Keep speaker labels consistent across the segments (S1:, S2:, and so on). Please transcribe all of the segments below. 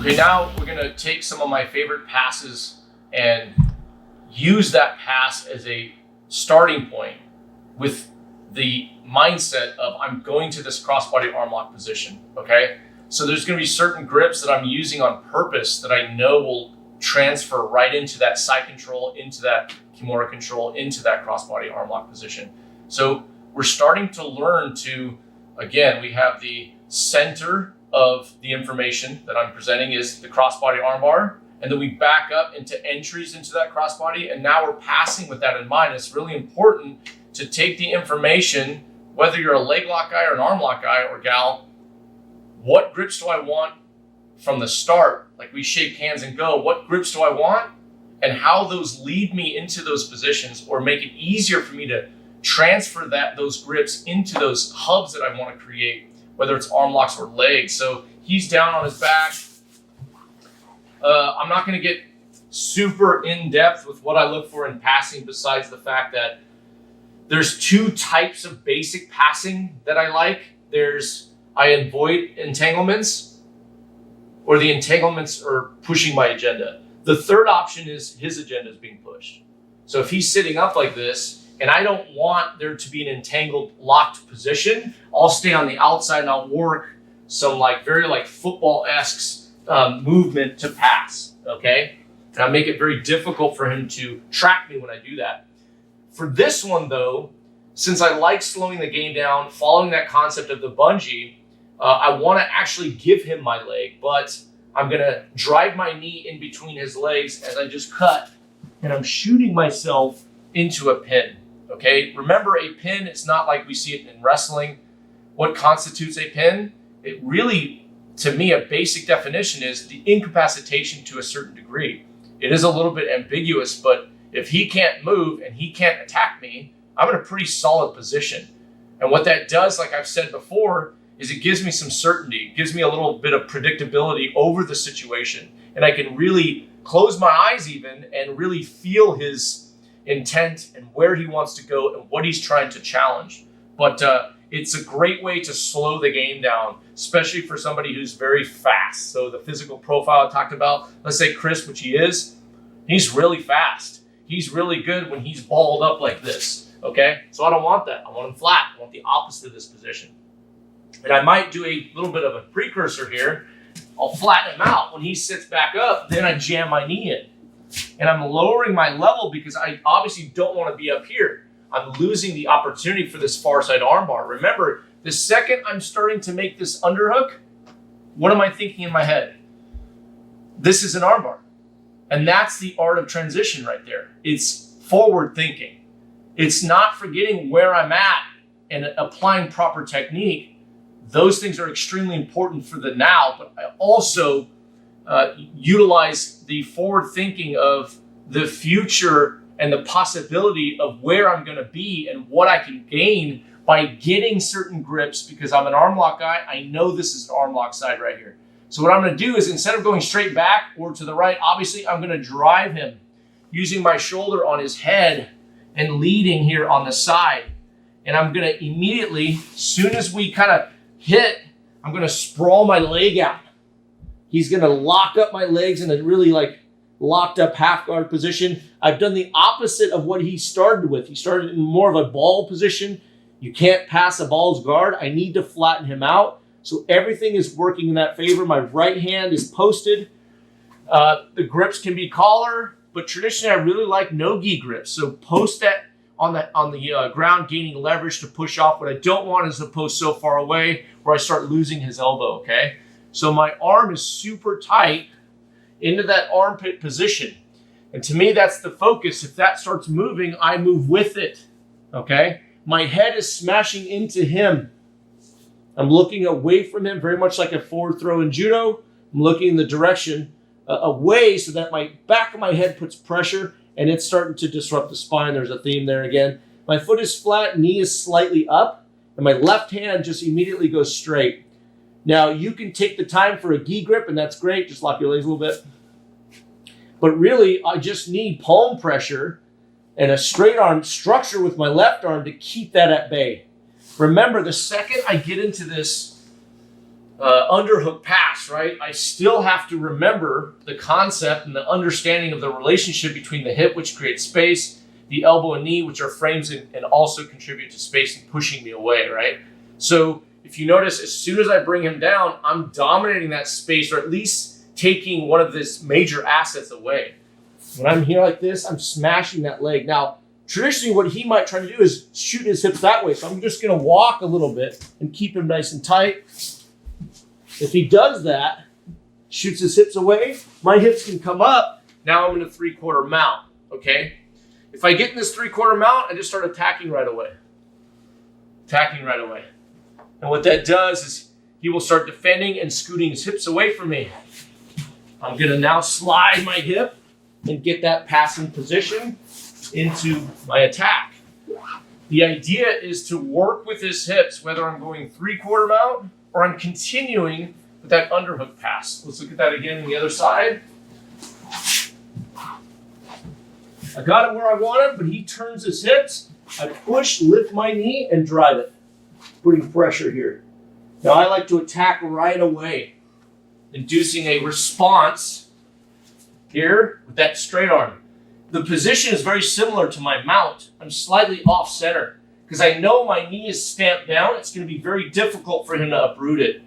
S1: Okay, now we're gonna take some of my favorite passes and use that pass as a starting point with the mindset of I'm going to this crossbody arm lock position, okay? So there's gonna be certain grips that I'm using on purpose that I know will transfer right into that side control, into that Kimura control, into that crossbody arm lock position. So we're starting to learn to, again, we have the center of the information that I'm presenting is the crossbody arm bar, and then we back up into entries into that crossbody, and now we're passing with that in mind. It's really important to take the information, whether you're a leg lock guy or an arm lock guy or gal, what grips do I want from the start? Like we shake hands and go, what grips do I want? And how those lead me into those positions or make it easier for me to transfer those grips into those hubs that I want to create, whether it's arm locks or legs. So he's down on his back. I'm not going to get super in depth with what I look for in passing, besides the fact that there's two types of basic passing that I like. I avoid entanglements, or the entanglements are pushing my agenda. The third option is his agenda is being pushed. So if he's sitting up like this and I don't want there to be an entangled locked position, I'll stay on the outside and I'll work some very football-esque movement to pass, okay? And I make it very difficult for him to track me when I do that. For this one though, since I like slowing the game down, following that concept of the bungee, I want to actually give him my leg, but I'm going to drive my knee in between his legs as I just cut, and I'm shooting myself into a pin, okay? Remember, a pin, it's not like we see it in wrestling. What constitutes a pin? It really, to me, a basic definition is the incapacitation to a certain degree. It is a little bit ambiguous, but if he can't move and he can't attack me, I'm in a pretty solid position. And what that does, like I've said before, is it gives me some certainty. It gives me a little bit of predictability over the situation. And I can really close my eyes even and really feel his intent and where he wants to go and what he's trying to challenge. But it's a great way to slow the game down, especially for somebody who's very fast. So the physical profile I talked about, let's say Chris, which he is, he's really fast. He's really good when he's balled up like this, okay? So I don't want that. I want him flat. I want the opposite of this position. And I might do a little bit of a precursor here. I'll flatten him out. When he sits back up, then I jam my knee in. And I'm lowering my level because I obviously don't want to be up here. I'm losing the opportunity for this far side armbar. Remember, the second I'm starting to make this underhook, what am I thinking in my head? This is an armbar. And that's the art of transition right there. It's forward thinking. It's not forgetting where I'm at and applying proper technique. Those things are extremely important for the now, but I also utilize the forward thinking of the future and the possibility of where I'm going to be and what I can gain by getting certain grips, because I'm an arm lock guy. I know this is an arm lock side right here. So what I'm going to do is, instead of going straight back or to the right, obviously I'm going to drive him using my shoulder on his head and leading here on the side. And I'm going to immediately, as soon as we kind of hit, I'm going to sprawl my leg out. He's going to lock up my legs in a really locked up half guard position. I've done the opposite of what he started with. He started in more of a ball position. You can't pass a ball's guard. I need to flatten him out. So everything is working in that favor. My right hand is posted. The grips can be collar, but traditionally I really like no-gi grips. So post that on the ground, gaining leverage to push off. What I don't want is to post so far away where I start losing his elbow, okay? So my arm is super tight into that armpit position. And to me, that's the focus. If that starts moving, I move with it, okay? My head is smashing into him. I'm looking away from him, very much like a forward throw in judo. I'm looking in the direction away so that my back of my head puts pressure, and it's starting to disrupt the spine. There's a theme there again. My foot is flat, knee is slightly up, and my left hand just immediately goes straight. Now, you can take the time for a gi grip, and that's great. Just lock your legs a little bit. But really, I just need palm pressure and a straight arm structure with my left arm to keep that at bay. Remember, the second I get into this underhook pass, right? I still have to remember the concept and the understanding of the relationship between the hip, which creates space, the elbow and knee, which are frames and also contribute to space and pushing me away, right? So if you notice, as soon as I bring him down, I'm dominating that space, or at least taking one of his major assets away. When I'm here like this, I'm smashing that leg. Now, traditionally, what he might try to do is shoot his hips that way. So I'm just going to walk a little bit and keep him nice and tight. If he does that, shoots his hips away, my hips can come up. Now I'm in a 3/4 mount, okay? If I get in this 3/4 mount, I just start attacking right away. Attacking right away. And what that does is he will start defending and scooting his hips away from me. I'm going to now slide my hip and get that passing position into my attack. The idea is to work with his hips, whether I'm going 3/4 mount or I'm continuing with that underhook pass. Let's look at that again on the other side. I got it where I want it, but he turns his hips. I push, lift my knee, and drive it, putting pressure here. Now I like to attack right away, inducing a response here with that straight arm. The position is very similar to my mount. I'm slightly off center because I know my knee is stamped down. It's going to be very difficult for him to uproot it.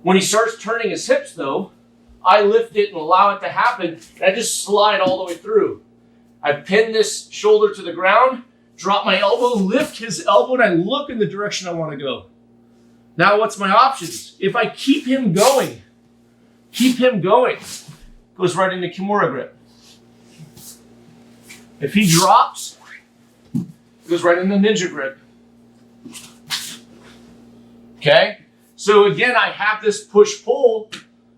S1: When he starts turning his hips, though, I lift it and allow it to happen, and I just slide all the way through. I pin this shoulder to the ground, drop my elbow, lift his elbow, and I look in the direction I want to go. Now what's my options? If I keep him going, goes right into Kimura grip. If he drops, it goes right into Ninja grip. Okay? So again, I have this push-pull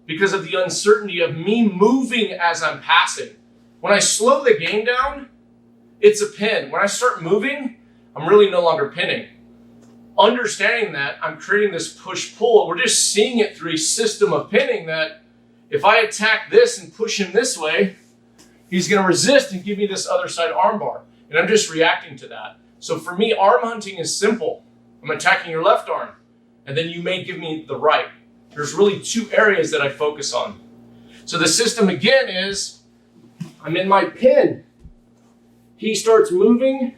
S1: because of the uncertainty of me moving as I'm passing. When I slow the game down, it's a pin. When I start moving, I'm really no longer pinning. Understanding that, I'm creating this push-pull. We're just seeing it through a system of pinning that if I attack this and push him this way, he's going to resist and give me this other side armbar. And I'm just reacting to that. So for me, arm hunting is simple. I'm attacking your left arm, and then you may give me the right. There's really two areas that I focus on. So the system again is, I'm in my pin. He starts moving,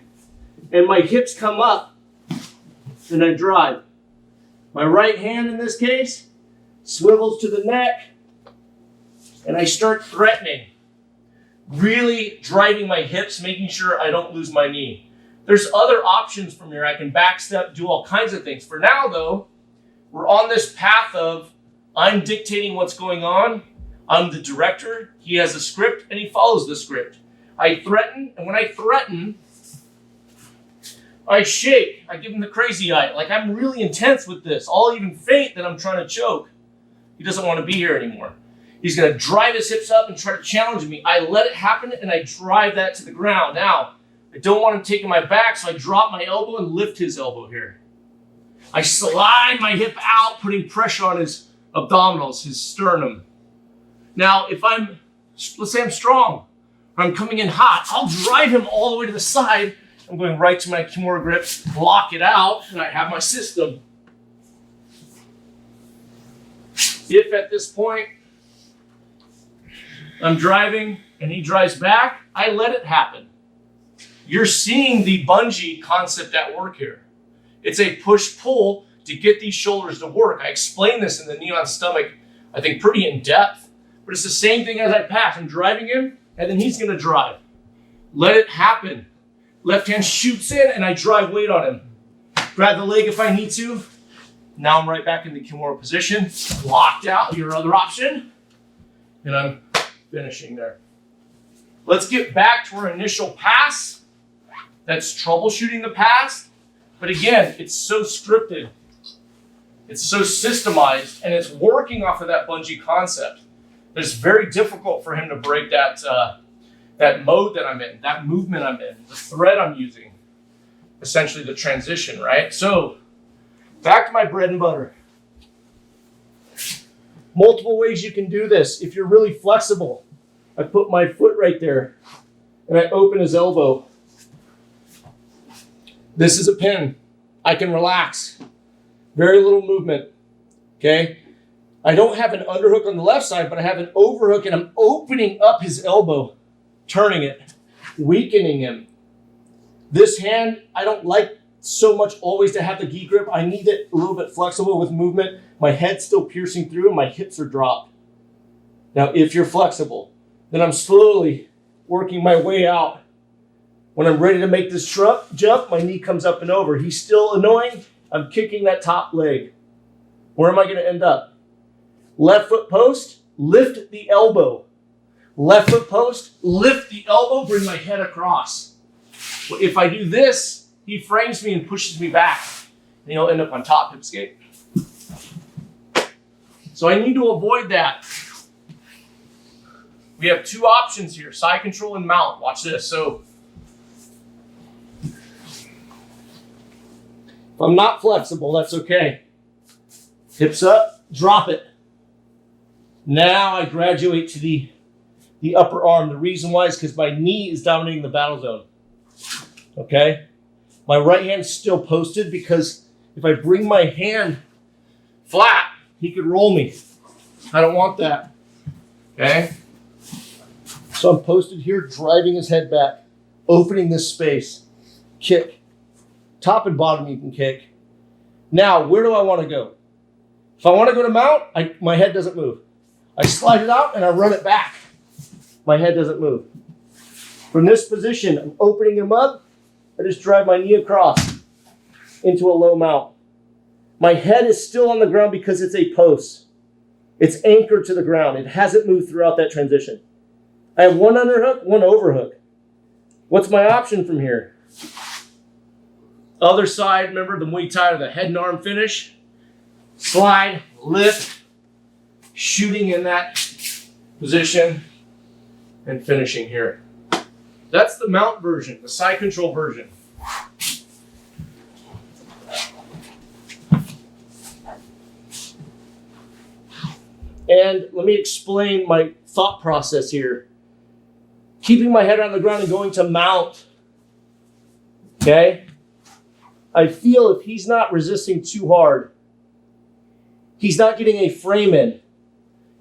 S1: and my hips come up, and I drive. My right hand in this case swivels to the neck, and I start threatening. Really driving my hips, making sure I don't lose my knee. There's other options from here. I can backstep, do all kinds of things. For now, though, we're on this path of I'm dictating what's going on. I'm the director. He has a script, and he follows the script. I threaten, and when I threaten, I shake. I give him the crazy eye. Like I'm really intense with this. I'll even feint that I'm trying to choke. He doesn't want to be here anymore. He's going to drive his hips up and try to challenge me. I let it happen, and I drive that to the ground. Now, I don't want him taking my back, so I drop my elbow and lift his elbow here. I slide my hip out, putting pressure on his abdominals, his sternum. Now, let's say I'm strong, or I'm coming in hot, I'll drive him all the way to the side. I'm going right to my Kimura grip, lock it out, and I have my system. If at this point I'm driving and he drives back, I let it happen. You're seeing the bungee concept at work here. It's a push-pull to get these shoulders to work. I explained this in the knee on stomach, I think pretty in depth, but it's the same thing as I pass. I'm driving him, and then he's going to drive. Let it happen. Left hand shoots in, and I drive weight on him. Grab the leg if I need to. Now I'm right back in the Kimura position. Locked out, your other option. And I'm finishing there. Let's get back to our initial pass. That's troubleshooting the pass. But again, it's so scripted. It's so systemized, and it's working off of that bungee concept. It's very difficult for him to break that mode that I'm in, that movement I'm in, the thread I'm using, essentially the transition, right? So back to my bread and butter. Multiple ways you can do this. If you're really flexible, I put my foot right there and I open his elbow. This is a pin. I can relax. Very little movement. Okay?
S2: I don't have an underhook on the left side, but I have an overhook, and I'm opening up his elbow, turning it, weakening him. This hand, I don't like so much always to have the gi grip. I need it a little bit flexible with movement. My head's still piercing through and my hips are dropped. Now, if you're flexible, then I'm slowly working my way out. When I'm ready to make this jump, my knee comes up and over. He's still annoying. I'm kicking that top leg. Where am I going to end up? Left foot post, lift the elbow. Left foot post, lift the elbow, bring my head across. If I do this, he frames me and pushes me back. And he'll end up on top hip escape. So I need to avoid that. We have two options here, side control and mount. Watch this. So if I'm not flexible, that's okay. Hips up, drop it. Now I graduate to the upper arm. The reason why is because my knee is dominating the battle zone. Okay? My right hand's still posted because if I bring my hand flat, he could roll me. I don't want that. Okay? So I'm posted here, driving his head back, opening this space. Kick. Top and bottom you can kick. Now, where do I want to go? If I want to go to mount, my head doesn't move. I slide it out and I run it back. My head doesn't move. From this position, I'm opening him up. I just drive my knee across into a low mount. My head is still on the ground because it's a post. It's anchored to the ground. It hasn't moved throughout that transition. I have one underhook, one overhook. What's my option from here? Other side, remember the Muay Thai or the head and arm finish? Slide, lift, shooting in that position, and finishing here. That's the mount version, the side control version. And let me explain my thought process here. Keeping my head on the ground and going to mount. Okay? I feel if he's not resisting too hard, he's not getting a frame in.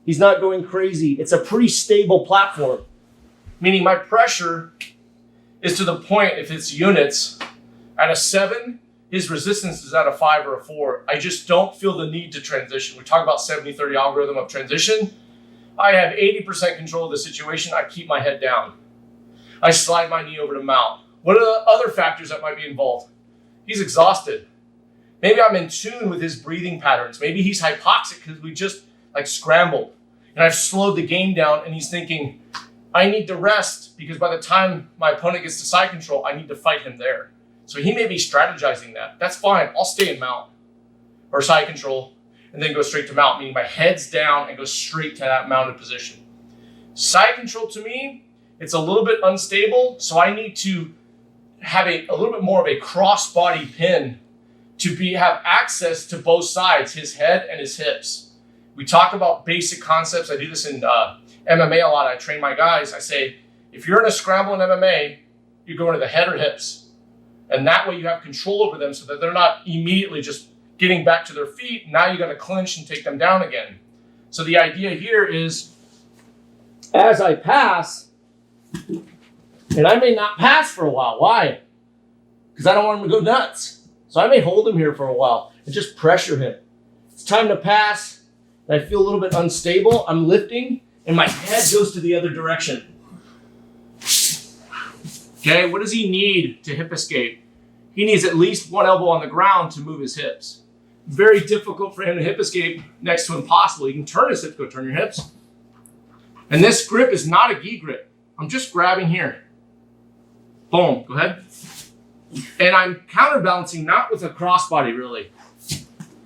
S2: He's not going crazy. It's a pretty stable platform. Meaning my pressure is to the point, if it's units, at a 7, his resistance is at a 5 or a 4. I just don't feel the need to transition. We talk about 70-30 algorithm of transition. I have 80% control of the situation. I keep my head down. I slide my knee over to mount. What are the other factors that might be involved? He's exhausted. Maybe I'm in tune with his breathing patterns. Maybe he's hypoxic because we just scrambled. And I've slowed the game down and he's thinking, I need to rest because by the time my opponent gets to side control, I need to fight him there. So he may be strategizing that. That's fine. I'll stay in mount or side control and then go straight to mount, meaning my head's down and go straight to that mounted position. Side control to me, it's a little bit unstable, so I need to have a little bit more of a cross-body pin to have access to both sides, his head and his hips. We talk about basic concepts. I do this in MMA a lot. I train my guys. I say, if you're in a scramble in MMA, you go into the head or hips. And that way you have control over them so that they're not immediately just getting back to their feet. Now you got to clinch and take them down again. So the idea here is, as I pass, and I may not pass for a while. Why? Because I don't want him to go nuts. So I may hold him here for a while and just pressure him. It's time to pass, and I feel a little bit unstable. I'm lifting, and my head goes to the other direction. Okay, what does he need to hip escape? He needs at least one elbow on the ground to move his hips. Very difficult for him to hip escape, next to impossible. You can turn his hips, go turn your hips. And this grip is not a gi grip. I'm just grabbing here. Boom, go ahead. And I'm counterbalancing, not with a crossbody really.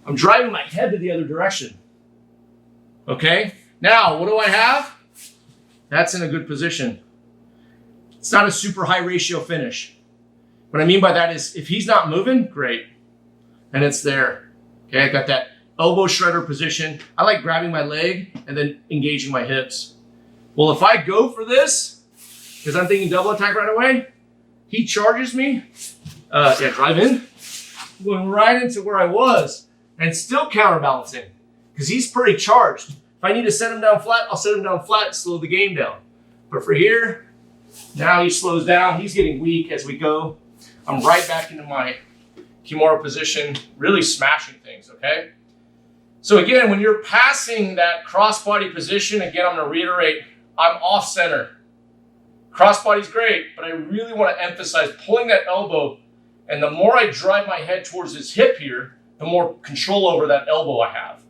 S2: I'm driving my head to the other direction. Okay, now what do I have? That's in a good position. It's not a super high ratio finish. What I mean by that is if he's not moving, great. And it's there. Okay, I got that elbow shredder position. I like grabbing my leg and then engaging my hips. Well, if I go for this, because I'm thinking double attack right away, he charges me. Drive in. I'm going right into where I was and still counterbalancing. because he's pretty charged. If I need to set him down flat, I'll set him down flat and slow the game down. But for here, now he slows down. He's getting weak as we go. I'm right back into my Kimura position, really smashing things, okay? So again, when you're passing that crossbody position, again, I'm gonna reiterate, I'm off center. Crossbody's great, but I really wanna emphasize pulling that elbow, and the more I drive my head towards his hip here, the more control over that elbow I have.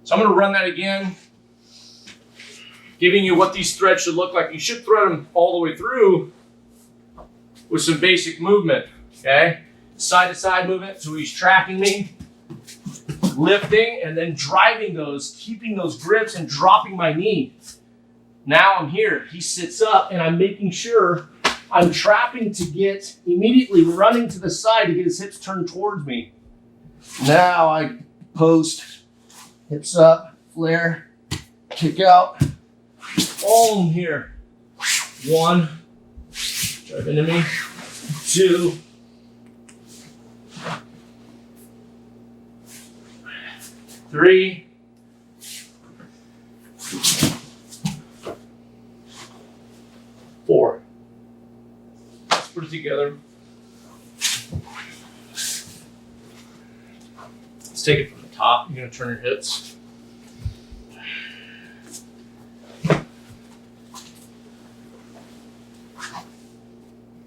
S2: So I'm gonna run that again, giving you what these threads should look like. You should thread them all the way through with some basic movement, okay? Side to side movement, so he's tracking me, lifting, and then driving those, keeping those grips and dropping my knee. Now I'm here, he sits up, and I'm making sure I'm trapping to get immediately running to the side to get his hips turned towards me. Now I post, hips up, flare, kick out, boom here. 1, drive into me, 2, 3, 4. Let's put it together. Let's take it from the top. You're gonna turn your hips.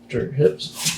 S2: Turn your hips.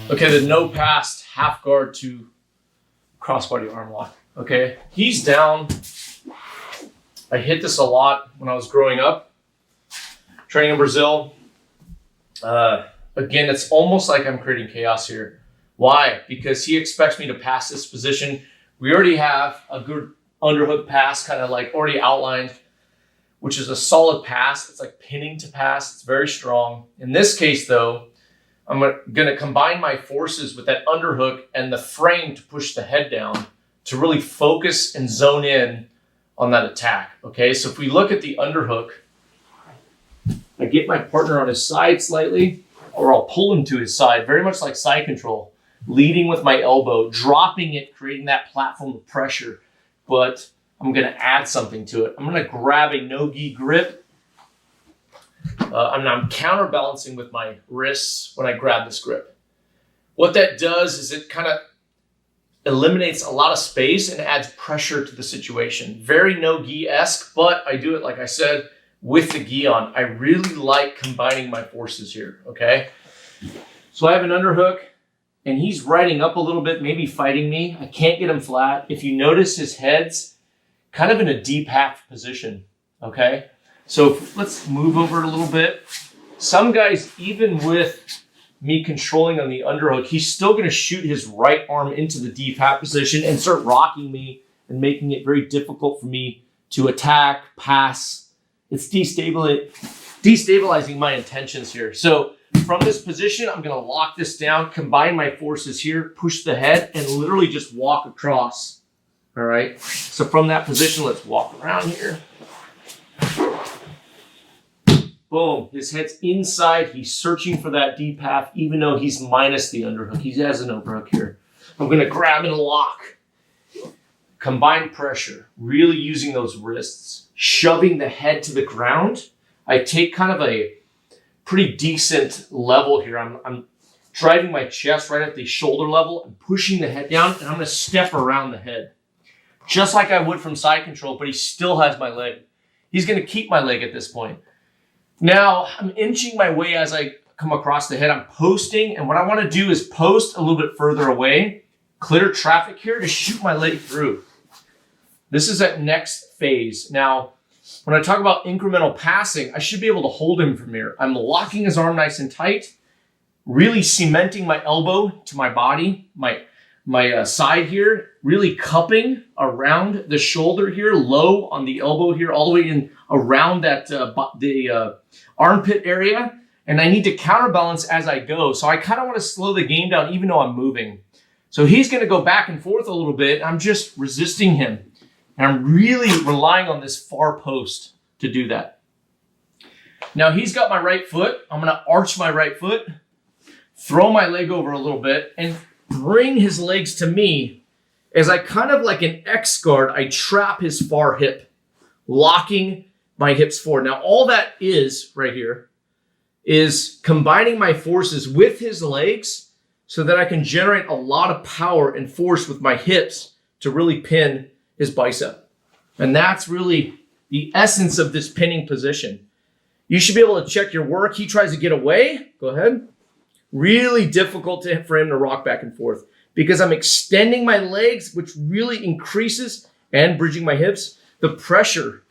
S2: Okay, the no pass half guard to crossbody arm lock. Okay, he's down. I hit this a lot when I was growing up, training in Brazil. Again, it's almost like I'm creating chaos here. Why? Because he expects me to pass this position. We already have a good underhook pass, kind of like already outlined, which is a solid pass. It's like pinning to pass. It's very strong. In this case, though, I'm going to combine my forces with that underhook and the frame to push the head down to really focus and zone in on that attack. Okay, so if we look at the underhook, I get my partner on his side slightly, or I'll pull him to his side, very much like side control, leading with my elbow, dropping it, creating that platform of pressure. But I'm going to add something to it. I'm going to grab a no-gi grip. I'm counterbalancing with my wrists when I grab this grip. What that does is it kind of eliminates a lot of space and adds pressure to the situation. Very no-gi-esque, but I do it, like I said, with the gi on. I really like combining my forces here, okay? So I have an underhook, and he's riding up a little bit, maybe fighting me. I can't get him flat. If you notice, his head's kind of in a deep half position, okay? So let's move over a little bit. Some guys, even with me controlling on the underhook, he's still going to shoot his right arm into the deep half position and start rocking me and making it very difficult for me to attack, pass. It's destabilizing my intentions here. So from this position, I'm going to lock this down, combine my forces here, push the head, and literally just walk across, All right. So from that position, let's walk around here. Boom. His head's inside. He's searching for that deep half, even though he's minus the underhook. He has an overhook here. I'm going to grab and lock. Combined pressure, really using those wrists, shoving the head to the ground. I take kind of a pretty decent level here. I'm driving my chest right at the shoulder level and pushing the head down, and I'm going to step around the head. Just like I would from side control, but he still has my leg. He's going to keep my leg at this point. Now, I'm inching my way as I come across the head. I'm posting, and what I want to do is post a little bit further away, clear traffic here to shoot my leg through. This is that next phase. Now, when I talk about incremental passing, I should be able to hold him from here. I'm locking his arm nice and tight, really cementing my elbow to my body, my side here, really cupping around the shoulder here, low on the elbow here, all the way in around that the armpit area. And I need to counterbalance as I go. So I kind of want to slow the game down even though I'm moving. So he's going to go back and forth a little bit. I'm just resisting him. And I'm really relying on this far post to do that. Now he's got my right foot. I'm going to arch my right foot, throw my leg over a little bit, and bring his legs to me as I kind of like an X guard, I trap his far hip, locking my hips forward. Now all that is right here is combining my forces with his legs so that I can generate a lot of power and force with my hips to really pin his bicep. And that's really the essence of this pinning position. You should be able to check your work. He tries to get away. Go ahead. Really difficult for him to rock back and forth because I'm extending my legs, which really increases, and bridging my hips, the pressure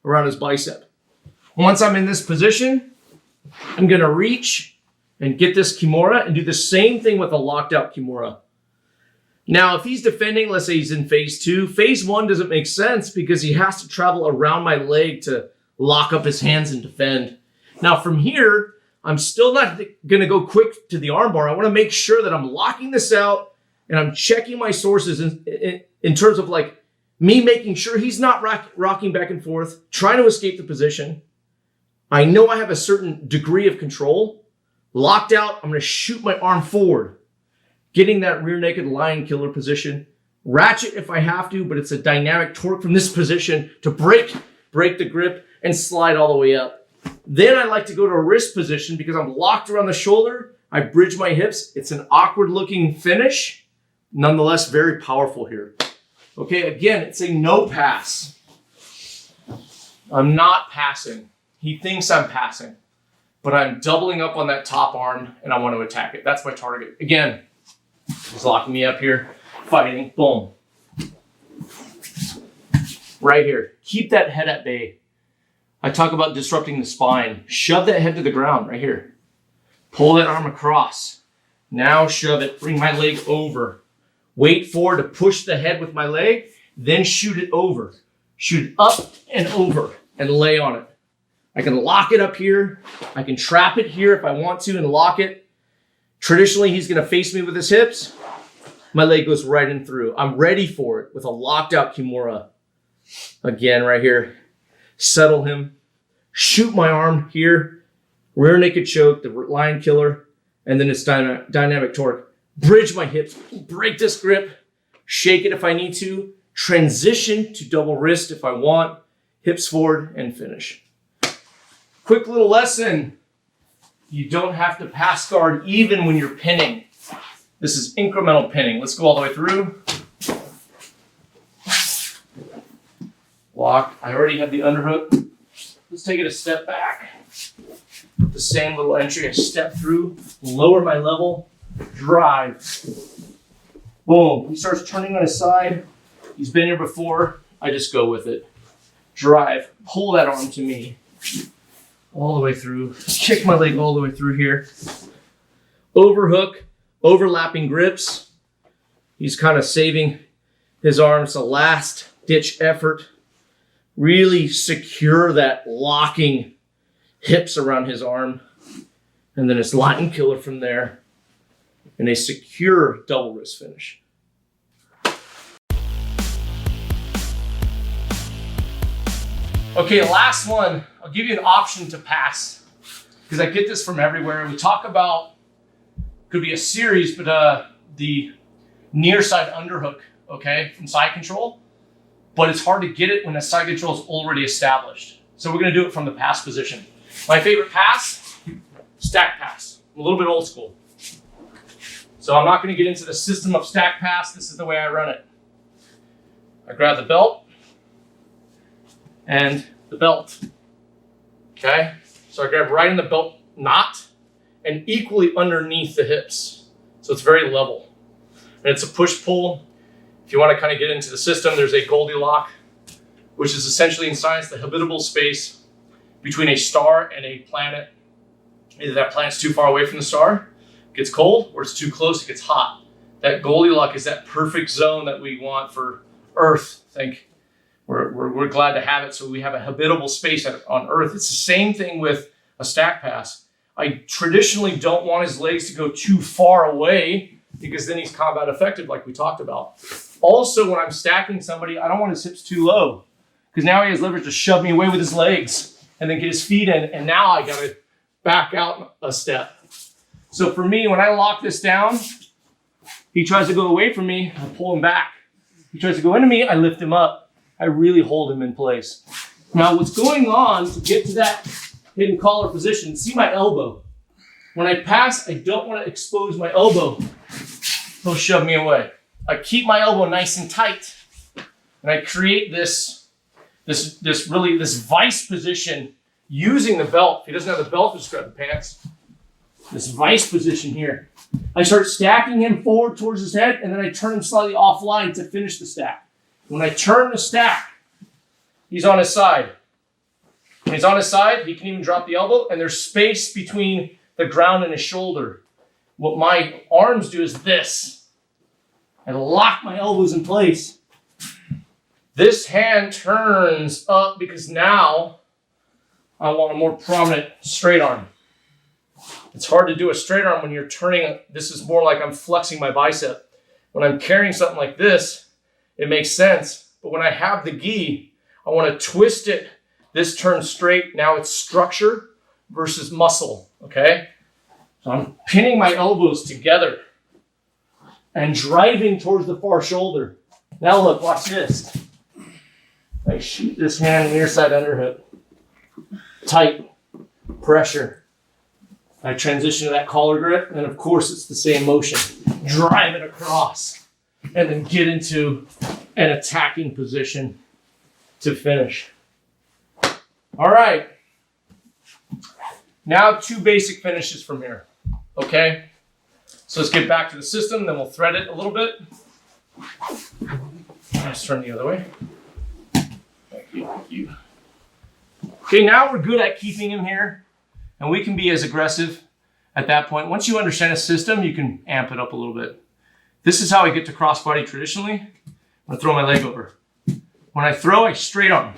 S2: around his bicep. Once I'm in this position, I'm going to reach and get this Kimura and do the same thing with a locked out Kimura. Now, if he's defending, let's say he's in phase 2, phase 1 doesn't make sense because he has to travel around my leg to lock up his hands and defend. Now, from here, I'm still not going to go quick to the armbar. I want to make sure that I'm locking this out and I'm checking my sources in terms of like me making sure he's not rocking back and forth, trying to escape the position. I know I have a certain degree of control. Locked out, I'm going to shoot my arm forward, getting that rear naked lion killer position. Ratchet if I have to, but it's a dynamic torque from this position to break the grip and slide all the way up. Then I like to go to a wrist position because I'm locked around the shoulder. I bridge my hips. It's an awkward looking finish, nonetheless very powerful here. Okay, again, it's a no pass. I'm not passing. He thinks I'm passing, but I'm doubling up on that top arm and I want to attack it. That's my target. Again, he's locking me up here, fighting, boom. Right here, keep that head at bay. I talk about disrupting the spine. Shove that head to the ground right here. Pull that arm across. Now shove it, bring my leg over. Wait for to push the head with my leg, then shoot it over. Shoot it up and over and lay on it. I can lock it up here. I can trap it here if I want to and lock it. Traditionally, he's going to face me with his hips. My leg goes right in through. I'm ready for it with a locked out Kimura. Again, right here. Settle him. Shoot my arm here. Rear naked choke, the lion killer, and then it's dynamic torque. Bridge my hips. Break this grip. Shake it if I need to. Transition to double wrist if I want. Hips forward and finish. Quick little lesson. You don't have to pass guard even when you're pinning. This is incremental pinning. Let's go all the way through. Lock. I already have the underhook. Let's take it a step back. The same little entry. I step through, lower my level, drive. Boom. He starts turning on his side. He's been here before. I just go with it. Drive. Pull that arm to me. All the way through. Kick my leg all the way through here. Overhook. Overlapping grips. He's kind of saving his arm. It's a last ditch effort. Really secure that locking hips around his arm. And then it's lion killer from there. And a secure double wrist finish. Okay, last one. I'll give you an option to pass because I get this from everywhere. We talk about, could be a series, but the near side underhook, okay, from side control. But it's hard to get it when the side control is already established. So we're gonna do it from the pass position. My favorite pass, stack pass. I'm a little bit old school. So I'm not gonna get into the system of stack pass. This is the way I run it. I grab the belt and the belt, okay? So I grab right in the belt knot and equally underneath the hips. So it's very level. And it's a push-pull. If you want to kind of get into the system, there's a Goldilocks, which is essentially in science the habitable space between a star and a planet. Either that planet's too far away from the star, it gets cold, or it's too close, it gets hot. That Goldilocks is that perfect zone that we want for Earth. Think we're glad to have it, so we have a habitable space on Earth. It's the same thing with a stack pass. I traditionally don't want his legs to go too far away because then he's combat effective, like we talked about. Also, when I'm stacking somebody, I don't want his hips too low because now he has leverage to shove me away with his legs and then get his feet in, and now I gotta back out a step. So for me, when I lock this down, he tries to go away from me, I pull him back. He tries to go into me, I lift him up. I really hold him in place. Now what's going on to get to that hidden collar position, see my elbow. When I pass, I don't want to expose my elbow. He'll shove me away. I keep my elbow nice and tight. And I create this vice position using the belt. If he doesn't have the belt, just grab the pants. This vice position here. I start stacking him forward towards his head, and then I turn him slightly offline to finish the stack. When I turn the stack, he's on his side. When he's on his side, he can even drop the elbow, and there's space between the ground and his shoulder. What my arms do is this. I lock my elbows in place. This hand turns up because now I want a more prominent straight arm. It's hard to do a straight arm when you're turning. This is more like I'm flexing my bicep. When I'm carrying something like this, it makes sense. But when I have the gi, I want to twist it. This turns straight. Now it's structure versus muscle, okay? So I'm pinning my elbows together and driving towards the far shoulder. Now look, watch this. I shoot this hand near side underhook. Tight, pressure. I transition to that collar grip, and of course it's the same motion. Drive it across, and then get into an attacking position to finish. All right. Now 2 basic finishes from here, okay? So let's get back to the system, then we'll thread it a little bit. Let's turn the other way. Thank you. Okay, now we're good at keeping him here. And we can be as aggressive at that point. Once you understand a system, you can amp it up a little bit. This is how I get to crossbody traditionally. I'm gonna throw my leg over. When I throw, I straight arm.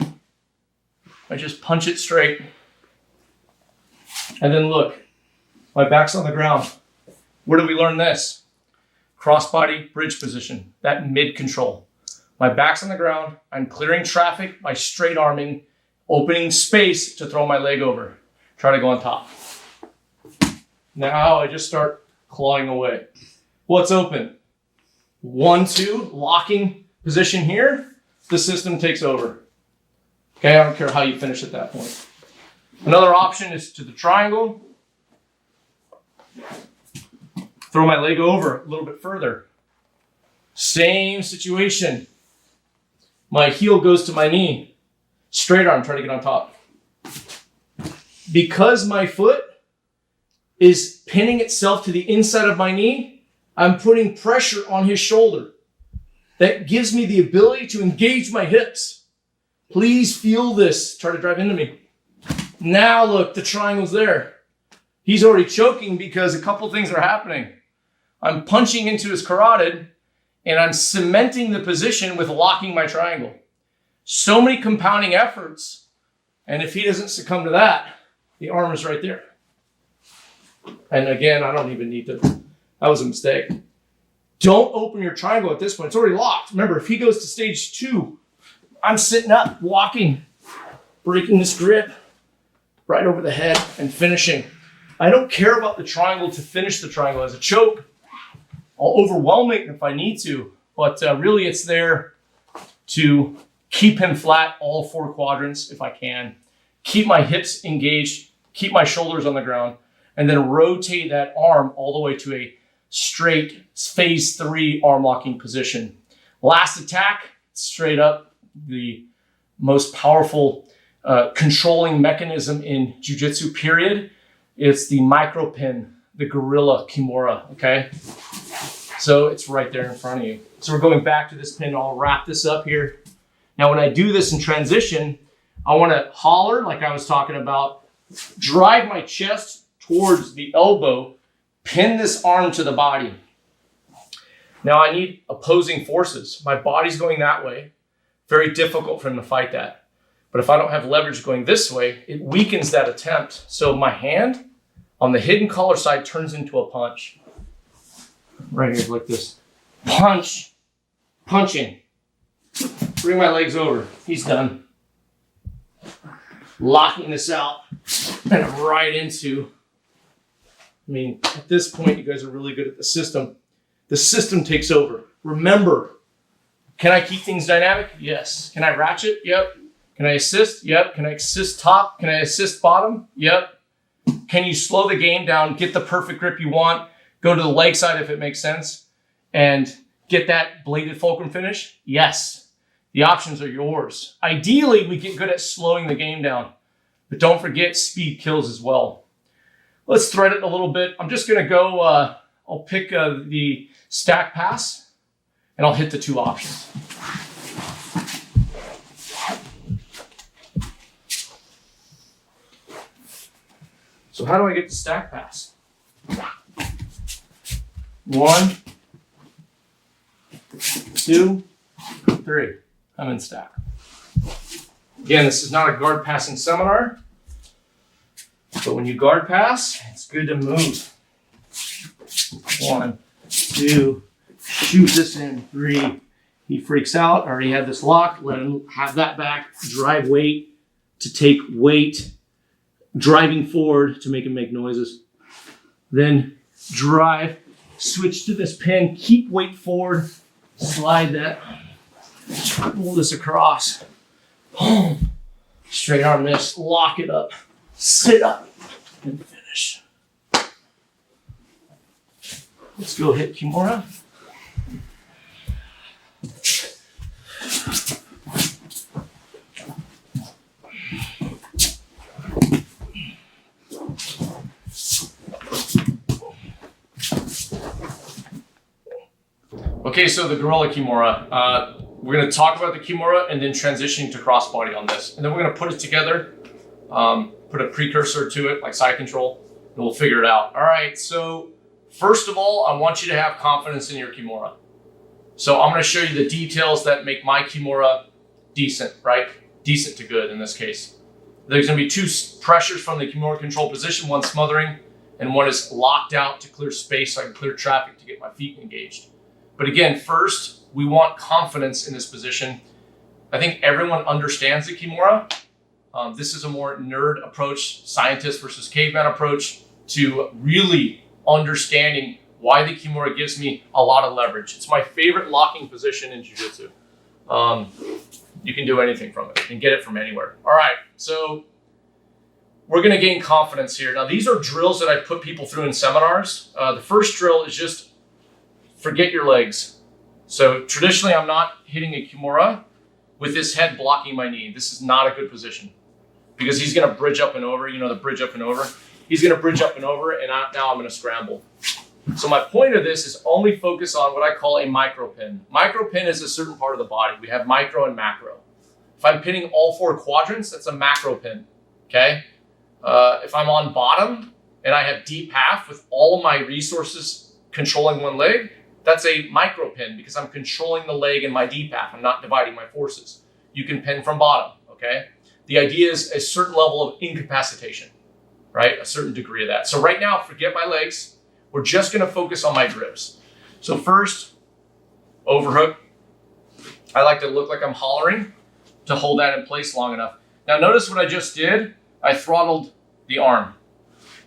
S2: I just punch it straight. And then look, my back's on the ground. Where did we learn this? Crossbody bridge position, that mid control. My back's on the ground, I'm clearing traffic by straight arming, opening space to throw my leg over. Try to go on top. Now I just start clawing away. What's open? 1, 2, locking position here. The system takes over. Okay, I don't care how you finish at that point. Another option is to the triangle. Throw my leg over a little bit further. Same situation. My heel goes to my knee. Straight arm, try to get on top. Because my foot is pinning itself to the inside of my knee, I'm putting pressure on his shoulder. That gives me the ability to engage my hips. Please feel this. Try to drive into me. Now look, the triangle's there. He's already choking because a couple things are happening. I'm punching into his carotid and I'm cementing the position with locking my triangle. So many compounding efforts. And if he doesn't succumb to that, the arm is right there. And again, I don't even need to, that was a mistake. Don't open your triangle at this point. It's already locked. Remember, if he goes to stage 2, I'm sitting up, walking. breaking this grip right over the head and finishing. I don't care about the triangle to finish the triangle as a choke. I'll overwhelm it if I need to, but really it's there to keep him flat all 4 quadrants if I can, keep my hips engaged, keep my shoulders on the ground, and then rotate that arm all the way to a straight phase 3 arm locking position. Last attack, straight up, the most powerful controlling mechanism in jiu-jitsu, period. It's the micro pin, the gorilla kimura, okay? So it's right there in front of you. So we're going back to this pin. I'll wrap this up here. Now, when I do this in transition, I want to holler, like I was talking about, drive my chest towards the elbow, pin this arm to the body. Now, I need opposing forces. My body's going that way. Very difficult for him to fight that. But if I don't have leverage going this way, it weakens that attempt. So my hand on the hidden collar side turns into a punch. Right here, like this. Punch. Punching. Bring my legs over. He's done. Locking this out. And I'm right into. I mean, at this point, you guys are really good at the system. The system takes over. Remember, can I keep things dynamic? Yes. Can I ratchet? Yep. Can I assist? Yep. Can I assist top? Can I assist bottom? Yep. Can you slow the game down, get the perfect grip you want, go to the leg side if it makes sense, and get that bladed fulcrum finish? Yes. The options are yours. Ideally, we get good at slowing the game down, but don't forget speed kills as well. Let's thread it a little bit. I'm just going to go, I'll pick the stack pass, and I'll hit the 2 options. So how do I get the stack pass? 1, 2, 3. I'm in stack. Again, this is not a guard passing seminar, but when you guard pass, it's good to move. 1, 2, shoot this in. 3. He freaks out. Already had this lock. Let him have that back. Drive weight to take weight. Driving forward to make him make noises. Then drive, switch to this pin, keep weight forward, slide that, pull this across. Straight arm this, lock it up, sit up, and finish. Let's go hit Kimura. Okay, so the gorilla kimura. We're going to talk about the kimura and then transitioning to crossbody on this. And then we're going to put it together, put a precursor to it, like side control, and we'll figure it out. All right, so first of all, I want you to have confidence in your kimura. So I'm going to show you the details that make my kimura decent, right? Decent to good in this case. There's going to be 2 pressures from the kimura control position, one smothering, and one is locked out to clear space so I can clear traffic to get my feet engaged. But again, first, we want confidence in this position. I think everyone understands the kimura. This is a more nerd approach, scientist versus caveman approach to really understanding why the kimura gives me a lot of leverage. It's my favorite locking position in jiu-jitsu. You can do anything from it and get it from anywhere. All right, so we're going to gain confidence here. Now, these are drills that I put people through in seminars. The first drill is just forget your legs. So traditionally, I'm not hitting a kimura with this head blocking my knee. This is not a good position because he's going to bridge up and over. You know the bridge up and over? He's going to bridge up and over, and now I'm going to scramble. So my point of this is only focus on what I call a micro pin. Micro pin is a certain part of the body. We have micro and macro. If I'm pinning all 4 quadrants, that's a macro pin, okay? If I'm on bottom and I have deep half with all of my resources controlling one leg, that's a micro pin because I'm controlling the leg in my deep half. I'm not dividing my forces. You can pin from bottom, okay? The idea is a certain level of incapacitation, right? A certain degree of that. So right now, forget my legs. We're just going to focus on my grips. So first, overhook. I like to look like I'm hollering to hold that in place long enough.
S1: Now notice what I just did. I throttled the arm.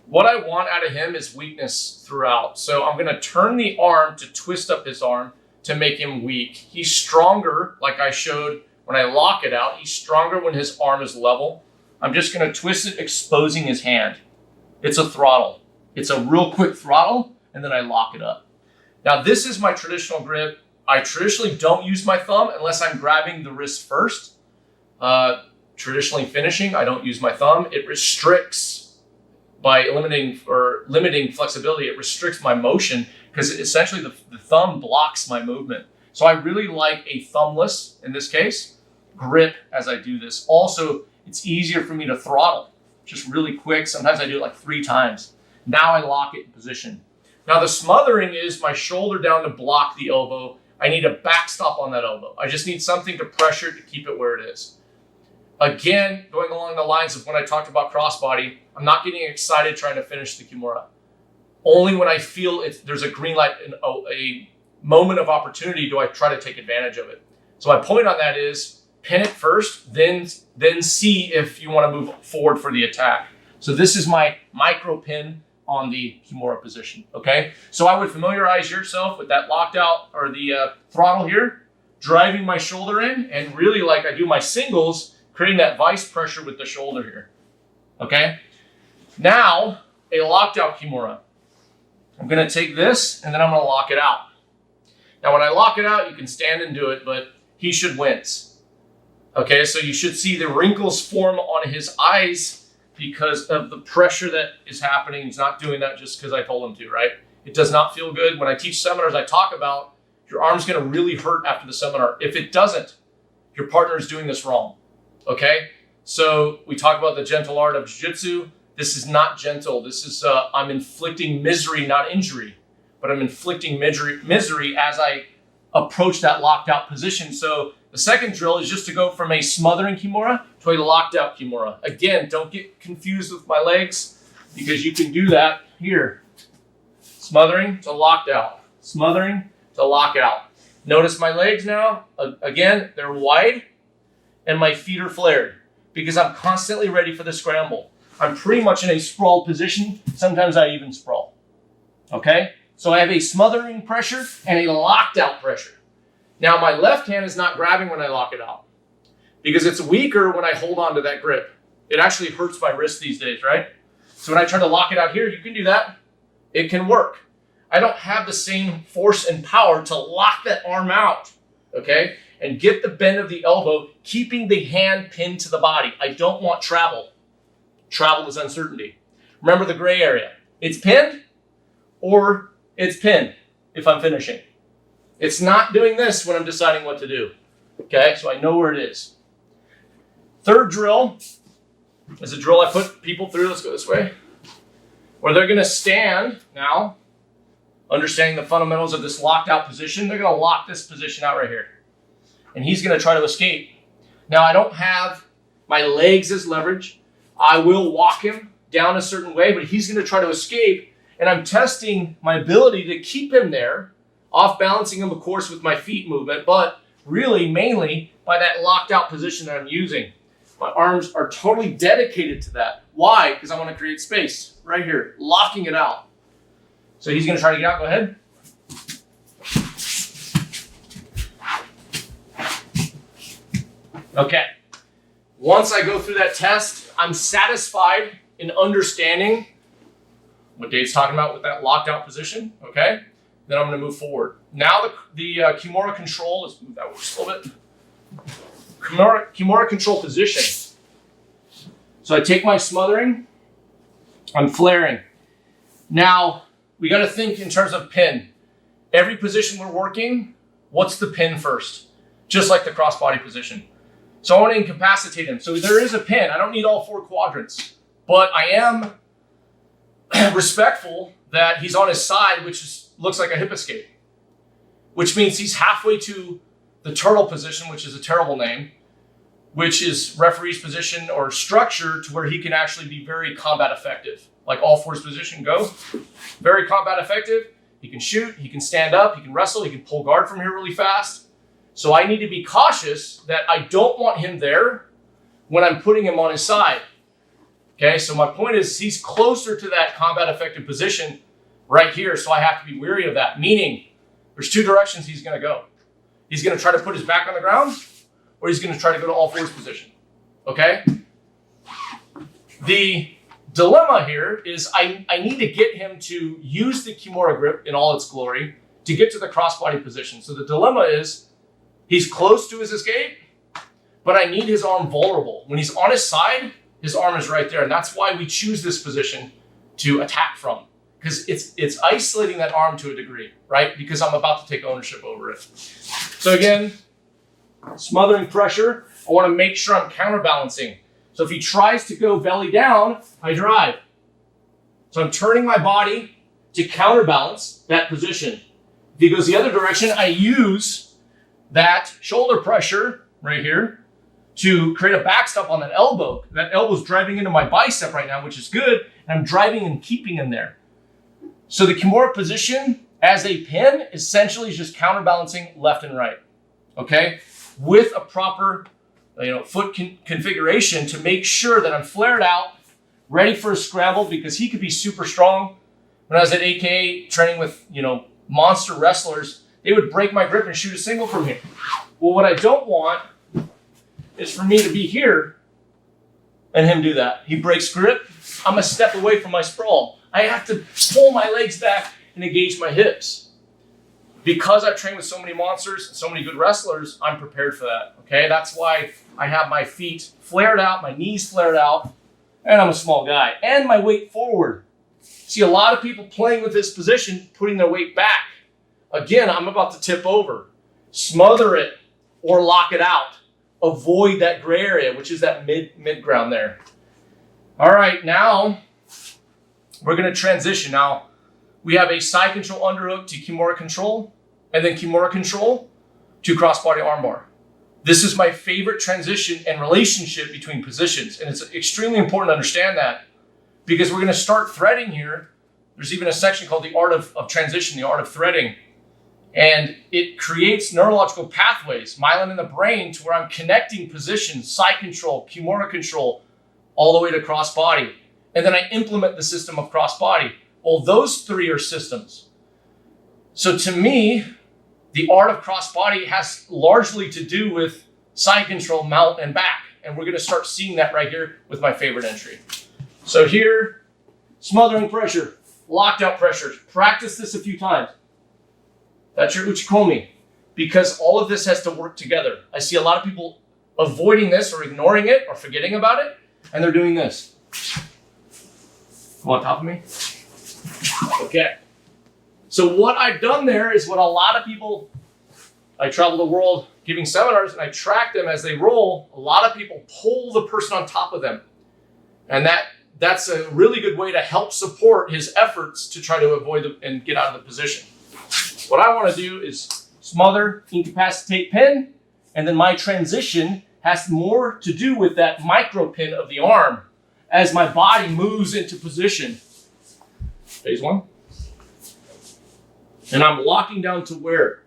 S1: What I want out of him is weakness throughout. So I'm going to turn the arm to twist up his arm to make him weak. He's stronger, like I showed when I lock it out. He's stronger when his arm is level. I'm just going to twist it, exposing his hand. It's a throttle. It's a real quick throttle, and then I lock it up. Now this is my traditional grip. I traditionally don't use my thumb unless I'm grabbing the wrist first. Traditionally finishing, I don't use my thumb. It restricts by limiting flexibility. It restricts my motion because essentially the thumb blocks my movement. So I really like a thumbless, in this case, grip as I do this. Also, it's easier for me to throttle, just really quick. Sometimes I do it like 3 times. Now I lock it in position. Now the smothering is my shoulder down to block the elbow. I need a backstop on that elbow. I just need something to pressure to keep it where it is. Again, going along the lines of when I talked about crossbody, I'm not getting excited trying to finish the Kimura. Only when I feel there's a green light and a moment of opportunity do I try to take advantage of it. So my point on that is pin it first, then see if you want to move forward for the attack. So this is my micro pin on the Kimura position, okay? So I would familiarize yourself with that locked out or the throttle here, driving my shoulder in, and really like I do my singles, creating that vice pressure with the shoulder here, okay? Now, a locked out Kimura. I'm gonna take this and then I'm gonna lock it out. Now when I lock it out, you can stand and do it, but he should wince. Okay, so you should see the wrinkles form on his eyes because of the pressure that is happening. He's not doing that just because I told him to, right? It does not feel good. When I teach seminars, I talk about your arm's gonna really hurt after the seminar. If it doesn't, your partner is doing this wrong. Okay, so we talk about the gentle art of jiu-jitsu. This is not gentle. This is, I'm inflicting misery, not injury, but I'm inflicting misery as I approach that locked out position. So the second drill is just to go from a smothering Kimura to a locked out Kimura. Again, don't get confused with my legs because you can do that here. Smothering to locked out, smothering to lock out. Notice my legs now, again, they're wide. And my feet are flared because I'm constantly ready for the scramble. I'm pretty much in a sprawled position. Sometimes I even sprawl. Okay? So I have a smothering pressure and a locked out pressure. Now my left hand is not grabbing when I lock it out because it's weaker when I hold on to that grip. It actually hurts my wrist these days, right? So when I try to lock it out here, you can do that. It can work. I don't have the same force and power to lock that arm out. Okay? And get the bend of the elbow, keeping the hand pinned to the body. I don't want travel. Travel is uncertainty. Remember the gray area. It's pinned or it's pinned if I'm finishing. It's not doing this when I'm deciding what to do. Okay, so I know where it is. Third drill is a drill I put people through. Let's go this way. Where they're going to stand now, understanding the fundamentals of this locked out position. They're going to lock this position out right here. And he's going to try to escape. Now, I don't have my legs as leverage. I will walk him down a certain way, but he's going to try to escape. And I'm testing my ability to keep him there, off balancing him, of course, with my feet movement, but really mainly by that locked out position that I'm using. My arms are totally dedicated to that. Why? Because I want to create space right here, locking it out. So he's going to try to get out. Go ahead. Okay, once I go through that test, I'm satisfied in understanding what Dave's talking about with that locked out position, okay? Then I'm gonna move forward. Now the Kimura control, let's move that just a little bit. Kimura control position. So I take my smothering, I'm flaring. Now, we gotta think in terms of pin. Every position we're working, what's the pin first? Just like the crossbody position. So I want to incapacitate him. So there is a pin. I don't need all 4 quadrants, but I am respectful that he's on his side, which looks like a hip escape, which means he's halfway to the turtle position, which is a terrible name, which is referee's position or structure to where he can actually be very combat effective. Like all 4's position go, very combat effective. He can shoot, he can stand up, he can wrestle, he can pull guard from here really fast. So I need to be cautious that I don't want him there when I'm putting him on his side. Okay, so my point is he's closer to that combat effective position right here, so I have to be wary of that, meaning there's two directions he's going to go. He's going to try to put his back on the ground, or he's going to try to go to all fours position. Okay? The dilemma here is I need to get him to use the Kimura grip in all its glory to get to the crossbody position. So the dilemma is he's close to his escape, but I need his arm vulnerable. When he's on his side, his arm is right there. And that's why we choose this position to attack from, because it's isolating that arm to a degree, right? Because I'm about to take ownership over it. So again, smothering pressure, I want to make sure I'm counterbalancing. So if he tries to go belly down, I drive. So I'm turning my body to counterbalance that position. If he goes the other direction, I use that shoulder pressure right here to create a backstop on that elbow. That elbow's driving into my bicep right now, which is good. And I'm driving and keeping him there. So the Kimura position as a pin essentially is just counterbalancing left and right. Okay? With a proper foot configuration to make sure that I'm flared out, ready for a scramble, because he could be super strong. When I was at AKA training with, monster wrestlers, they would break my grip and shoot a single from here. Well, what I don't want is for me to be here and him do that. He breaks grip, I'm a step away from my sprawl. I have to pull my legs back and engage my hips. Because I've trained with so many monsters and so many good wrestlers, I'm prepared for that, okay? That's why I have my feet flared out, my knees flared out, and I'm a small guy. And my weight forward. See a lot of people playing with this position, putting their weight back. Again, I'm about to tip over. Smother it or lock it out. Avoid that gray area, which is that mid ground there. All right, now we're gonna transition. Now, we have a side control underhook to Kimura control, and then Kimura control to crossbody armbar. This is my favorite transition and relationship between positions, and it's extremely important to understand that, because we're gonna start threading here. There's even a section called the art of transition, the art of threading, and it creates neurological pathways, myelin in the brain, to where I'm connecting positions, side control, Kimura control, all the way to crossbody, and then I implement the system of crossbody. Well, those three are systems. So to me, the art of crossbody has largely to do with side control, mount, and back. And we're gonna start seeing that right here with my favorite entry. So here, smothering pressure, locked out pressure. Practice this a few times. That's your uchikomi, because all of this has to work together. I see a lot of people avoiding this or ignoring it or forgetting about it, and they're doing this. Come on top of me. Okay. So what I've done there is what a lot of people, I travel the world giving seminars and I track them as they roll. A lot of people pull the person on top of them. And that's a really good way to help support his efforts to try to avoid and get out of the position. What I want to do is smother, incapacitate, pin, and then my transition has more to do with that micro pin of the arm as my body moves into position. Phase one. And I'm locking down to where?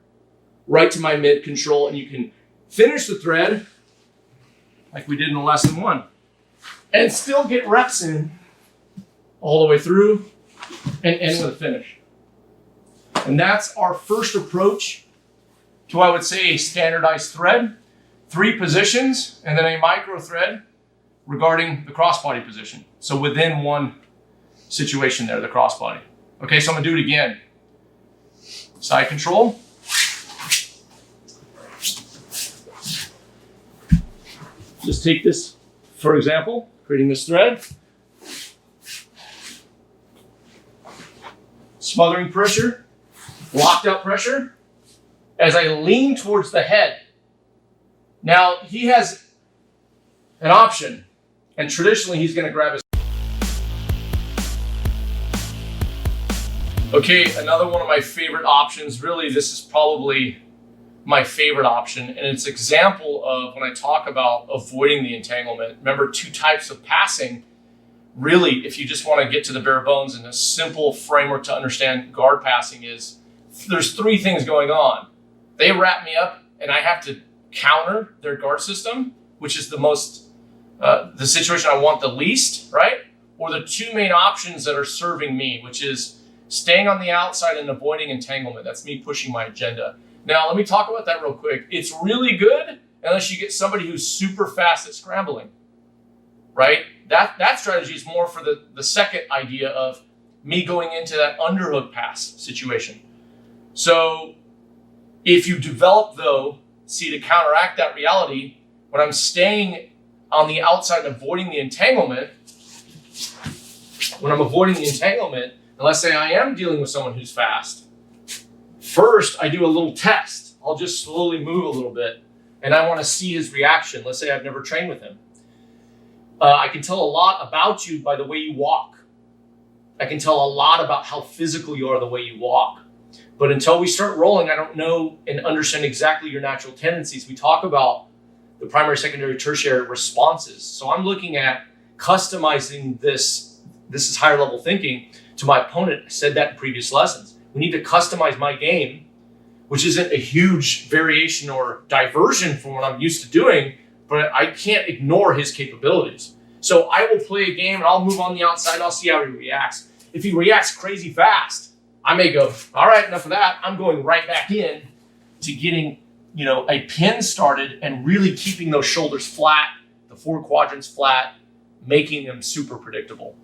S1: Right to my mid control, and you can finish the thread like we did in lesson one and still get reps in all the way through and end with a finish. And that's our first approach to, I would say, a standardized thread, 3 positions, and then a micro thread regarding the crossbody position. So within one situation there, the crossbody. Okay, so I'm gonna do it again. Side control. Just take this, for example, creating this thread. Smothering pressure, locked out pressure, as I lean towards the head. Now, he has an option, and traditionally he's gonna grab his. Okay, another one of my favorite options, really this is probably my favorite option, and it's an example of when I talk about avoiding the entanglement. Remember, 2 types of passing. Really, if you just want to get to the bare bones, and a simple framework to understand guard passing is, there's 3 things going on. They wrap me up and I have to counter their guard system, which is the most the situation I want the least, right? Or the two main options that are serving me, which is staying on the outside and avoiding entanglement. That's me pushing my agenda. Now, let me talk about that real quick. It's really good unless you get somebody who's super fast at scrambling, right? That strategy is more for the second idea of me going into that underhook pass situation. So if you develop, though, see, to counteract that reality, when I'm staying on the outside and avoiding the entanglement, and let's say I am dealing with someone who's fast, first I do a little test. I'll just slowly move a little bit, and I want to see his reaction. Let's say I've never trained with him. I can tell a lot about you by the way you walk. I can tell a lot about how physical you are the way you walk. But until we start rolling, I don't know and understand exactly your natural tendencies. We talk about the primary, secondary, tertiary responses. So I'm looking at customizing this is higher level thinking, to my opponent. I said that in previous lessons. We need to customize my game, which isn't a huge variation or diversion from what I'm used to doing, but I can't ignore his capabilities. So I will play a game and I'll move on the outside. I'll see how he reacts. If he reacts crazy fast, I may go, all right, enough of that. I'm going right back in to getting, a pin started and really keeping those shoulders flat, the four quadrants flat, making them super predictable.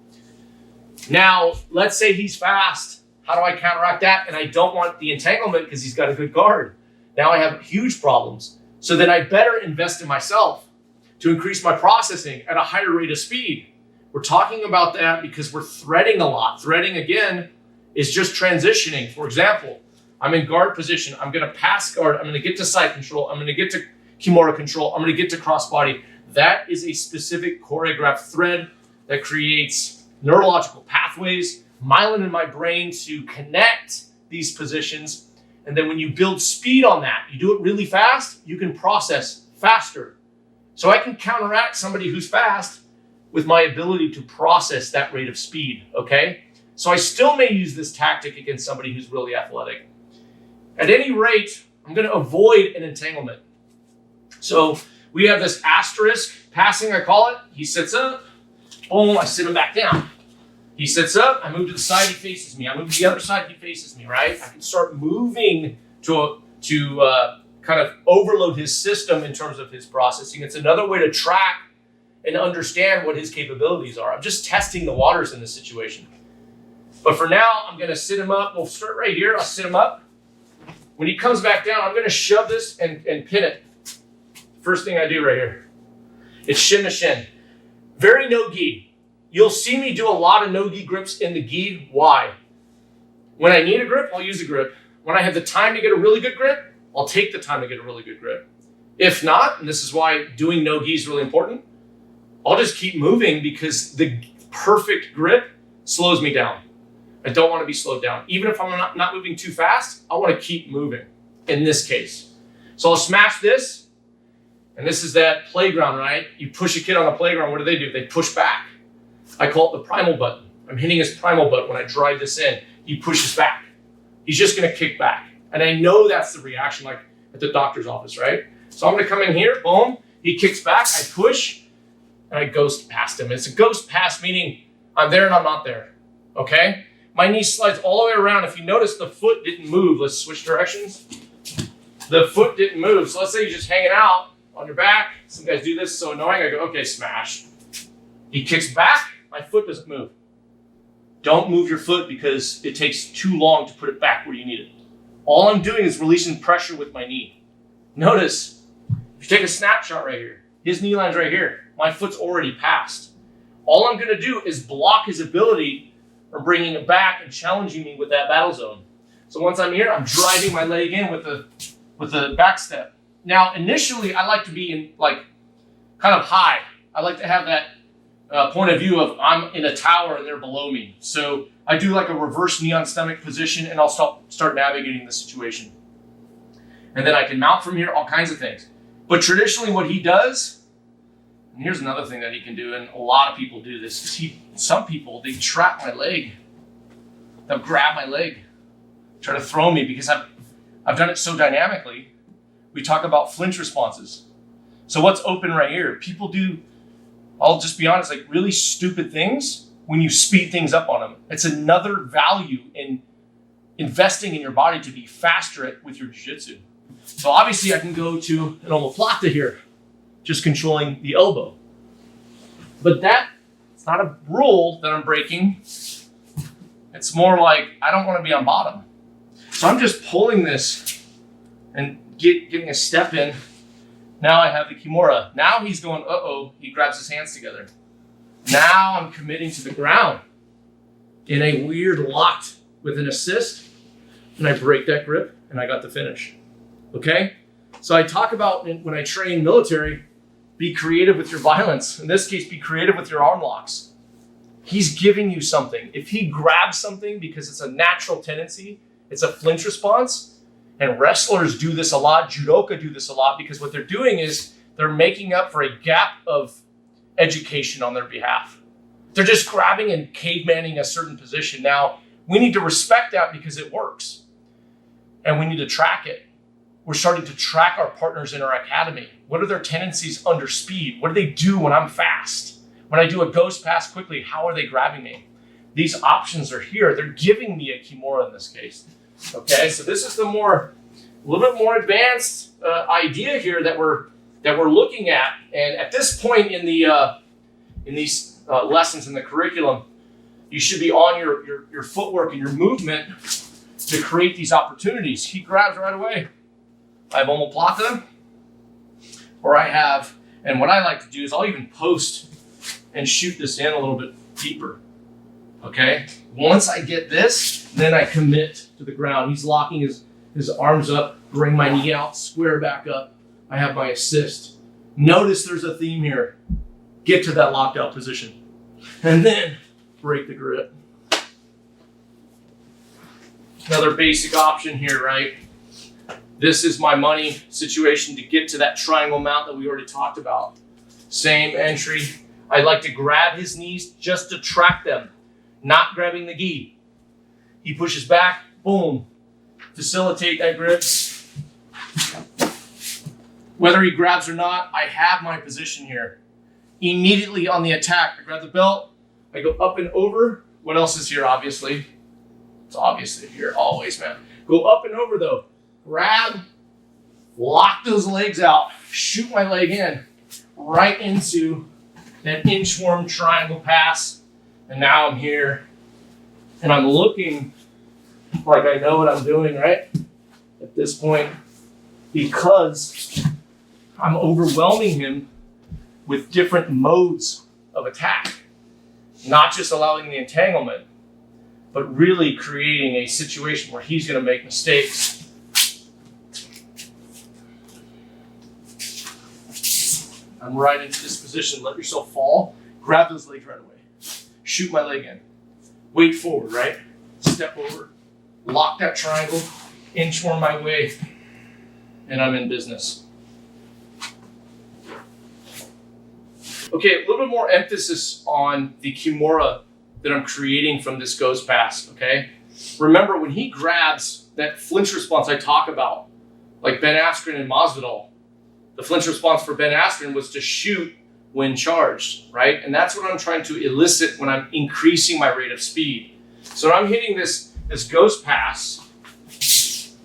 S1: Now, let's say he's fast. How do I counteract that? And I don't want the entanglement because he's got a good guard. Now I have huge problems. So then I better invest in myself to increase my processing at a higher rate of speed. We're talking about that because we're threading a lot. Threading, again, is just transitioning. For example, I'm in guard position. I'm going to pass guard. I'm going to get to side control. I'm going to get to Kimura control. I'm going to get to crossbody. That is a specific choreographed thread that creates neurological pathways, myelin in my brain to connect these positions. And then when you build speed on that, you do it really fast, you can process faster. So I can counteract somebody who's fast with my ability to process that rate of speed, okay? So I still may use this tactic against somebody who's really athletic. At any rate, I'm going to avoid an entanglement. So we have this asterisk passing, I call it. He sits up, boom, I sit him back down. He sits up, I move to the side, he faces me. I move to the other side, he faces me, right? I can start moving to kind of overload his system in terms of his processing. It's another way to track and understand what his capabilities are. I'm just testing the waters in this situation. But for now, I'm going to sit him up. We'll start right here. I'll sit him up. When he comes back down, I'm going to shove this and pin it. First thing I do right here. It's shin to shin. Very no-gi. You'll see me do a lot of no-gi grips in the gi. Why? When I need a grip, I'll use a grip. When I have the time to get a really good grip, I'll take the time to get a really good grip. If not, and this is why doing no-gi is really important, I'll just keep moving because the perfect grip slows me down. I don't want to be slowed down. Even if I'm not moving too fast, I want to keep moving in this case. So I'll smash this, and this is that playground, right? You push a kid on a playground, what do? They push back. I call it the primal button. I'm hitting his primal button when I drive this in. He pushes back. He's just going to kick back. And I know that's the reaction, like at the doctor's office, right? So I'm going to come in here, boom. He kicks back, I push, and I ghost past him. It's a ghost pass, meaning I'm there and I'm not there, okay? My knee slides all the way around. If you notice, the foot didn't move. Let's switch directions. The foot didn't move. So let's say you're just hanging out on your back. Some guys do this, it's so annoying. I go, okay, smash. He kicks back, my foot doesn't move. Don't move your foot because it takes too long to put it back where you need it. All I'm doing is releasing pressure with my knee. Notice, if you take a snapshot right here, his knee line's right here. My foot's already passed. All I'm gonna do is block his ability from bringing it back and challenging me with that battle zone. So once I'm here, I'm driving my leg in with the back step. Now, initially, I like to be in kind of high. I like to have that point of view of I'm in a tower and they're below me. So I do like a reverse knee on stomach position and I'll start navigating the situation. And then I can mount from here, all kinds of things. But traditionally what he does, and here's another thing that he can do, and a lot of people do this, is some people, they trap my leg. They'll grab my leg, try to throw me because I've done it so dynamically. We talk about flinch responses. So what's open right here? People do
S2: I'll just be honest, like really stupid things when you speed things up on them. It's another value in investing in your body to be faster with your jiu-jitsu. So obviously I can go to an omoplata here, just controlling the elbow. But it's not a rule that I'm breaking. It's more like I don't want to be on bottom. So I'm just pulling this and getting a step in. Now I have the Kimura. Now he's going, uh-oh, he grabs his hands together. Now I'm committing to the ground in a weird locked with an assist, and I break that grip, and I got the finish. Okay? So I talk about when I train military, be creative with your violence. In this case, be creative with your arm locks. He's giving you something. If he grabs something because it's a natural tendency, it's a flinch response, and wrestlers do this a lot, judoka do this a lot, because what they're doing is they're making up for a gap of education on their behalf. They're just grabbing and cavemaning a certain position. Now, we need to respect that because it works. And we need to track it. We're starting to track our partners in our academy. What are their tendencies under speed? What do they do when I'm fast? When I do a ghost pass quickly, how are they grabbing me? These options are here. They're giving me a Kimura in this case. Okay, so this is a little bit more advanced idea here that we're looking at. And at this point in these lessons in the curriculum, you should be on your footwork and your movement to create these opportunities. He grabs right away. I have omoplata, or I have, and what I like to do is I'll even post and shoot this in a little bit deeper. Okay? Once I get this, then I commit to the ground. He's locking his arms up, bring my knee out, square back up. I have my assist. Notice there's a theme here. Get to that locked out position. And then break the grip. Another basic option here, right? This is my money situation to get to that triangle mount that we already talked about. Same entry. I like to grab his knees just to track them, not grabbing the gi. He pushes back, boom. Facilitate that grip. Whether he grabs or not, I have my position here. Immediately on the attack, I grab the belt, I go up and over. What else is here, obviously? It's obviously here, always, man. Go up and over, though. Grab, lock those legs out, shoot my leg in, right into that inchworm triangle pass. And now I'm here, and I'm looking like I know what I'm doing, right? At this point, because I'm overwhelming him with different modes of attack. Not just allowing the entanglement, but really creating a situation where he's going to make mistakes. I'm right into this position. Let yourself fall. Grab those legs right away. Shoot my leg in. Wait forward, right? Step over. Lock that triangle. Inchworm my way. And I'm in business. Okay, a little bit more emphasis on the Kimura that I'm creating from this ghost pass, okay? Remember, when he grabs that flinch response I talk about, like Ben Askren and Masvidal, the flinch response for Ben Askren was to shoot when charged, right? And that's what I'm trying to elicit when I'm increasing my rate of speed. So when I'm hitting this ghost pass,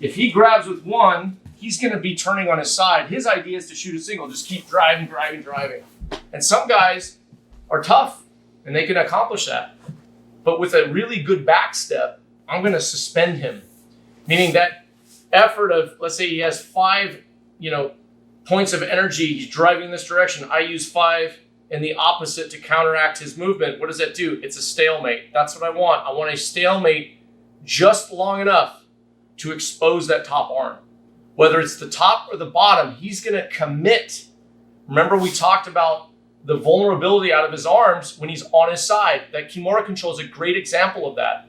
S2: if he grabs with one, he's gonna be turning on his side. His idea is to shoot a single, just keep driving. And some guys are tough and they can accomplish that. But with a really good back step, I'm gonna suspend him. Meaning that effort of, let's say he has 5, points of energy, he's driving in this direction. I use 5 in the opposite to counteract his movement. What does that do? It's a stalemate. That's what I want. I want a stalemate just long enough to expose that top arm. Whether it's the top or the bottom, he's gonna commit. Remember we talked about the vulnerability out of his arms when he's on his side. That Kimura control is a great example of that.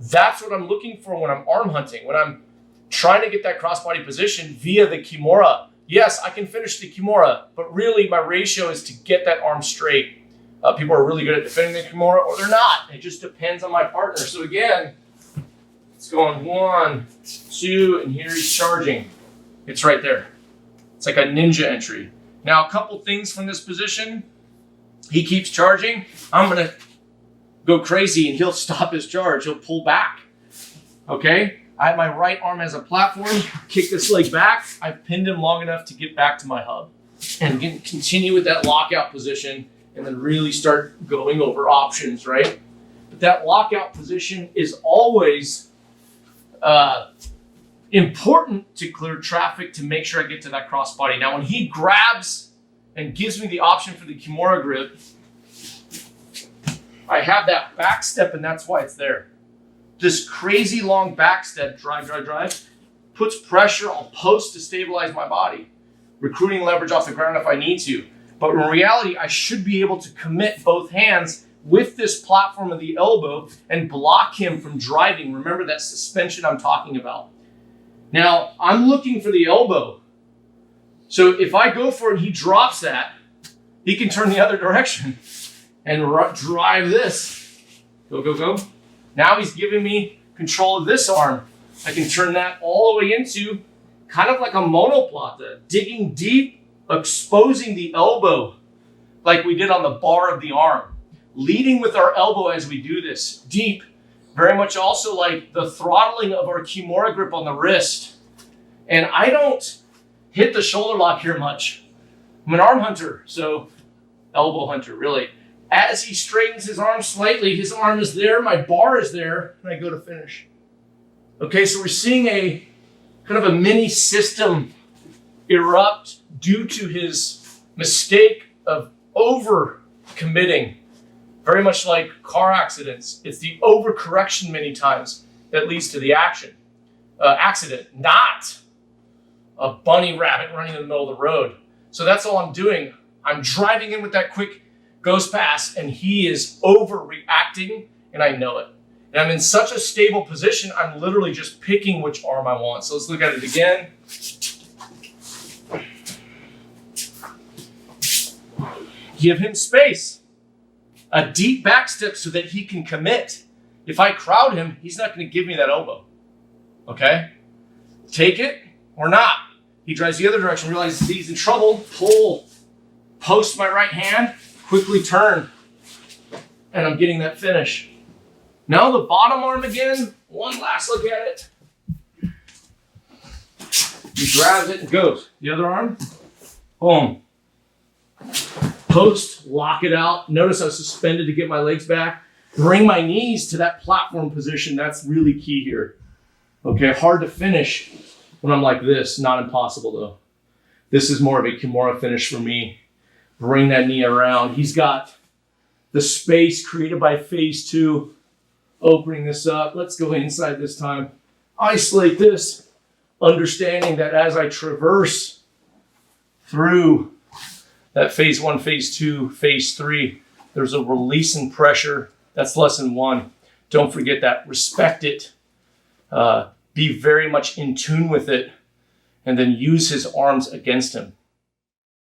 S2: That's what I'm looking for when I'm arm hunting, when I'm trying to get that crossbody position via the Kimura. Yes, I can finish the Kimura, but really my ratio is to get that arm straight. People are really good at defending the Kimura, or they're not. It just depends on my partner. So again, it's going 1, 2, and here he's charging. It's right there. It's like a ninja entry. Now, a couple things from this position.
S1: He keeps charging, I'm gonna go crazy and he'll stop his charge. He'll pull back. Okay? I have my right arm as a platform, kick this leg back. I've pinned him long enough to get back to my hub. And again, continue with that lockout position and then really start going over options, right? But that lockout position is always important to clear traffic to make sure I get to that crossbody. Now, when he grabs and gives me the option for the Kimura grip, I have that back step, and that's why it's there. This crazy long back step, drive, puts pressure. I'll post to stabilize my body, recruiting leverage off the ground if I need to. But in reality, I should be able to commit both hands with this platform of the elbow and block him from driving. Remember that suspension I'm talking about. Now, I'm looking for the elbow. So if I go for it and he drops that, he can turn the other direction and drive this. Go. Now he's giving me control of this arm. I can turn that all the way into kind of like a monoplata, digging deep, exposing the elbow like we did on the bar of the arm. Leading with our elbow as we do this, deep, very much also like the throttling of our Kimura grip on the wrist. And I don't hit the shoulder lock here much. I'm an arm hunter, so elbow hunter, really. As he straightens his arm slightly, his arm is there, my bar is there, and I go to finish. Okay, so we're seeing a kind of a mini system erupt due to his mistake of over committing. Very much like car accidents. It's the overcorrection many times that leads to the accident, not a bunny rabbit running in the middle of the road. So that's all I'm doing. I'm driving in with that quick ghost pass, and he is overreacting, and I know it. And I'm in such a stable position, I'm literally just picking which arm I want. So let's look at it again. Give him space. A deep back step so that he can commit. If I crowd him, he's not going to give me that elbow. Okay? Take it or not. He drives the other direction, realizes he's in trouble, pull, post my right hand, quickly turn, and I'm getting that finish. Now the bottom arm again, one last look at it. He grabs it and goes. The other arm, boom. Post, lock it out. Notice I was suspended to get my legs back. Bring my knees to that platform position. That's really key here. Okay, hard to finish when I'm like this. Not impossible though. This is more of a Kimura finish for me. Bring that knee around. He's got the space created by phase 2. Opening this up. Let's go inside this time. Isolate this. Understanding that as I traverse through that phase 1, phase 2, phase 3, there's a release in pressure. That's lesson 1. Don't forget that. Respect it. Be very much in tune with it. And then use his arms against him.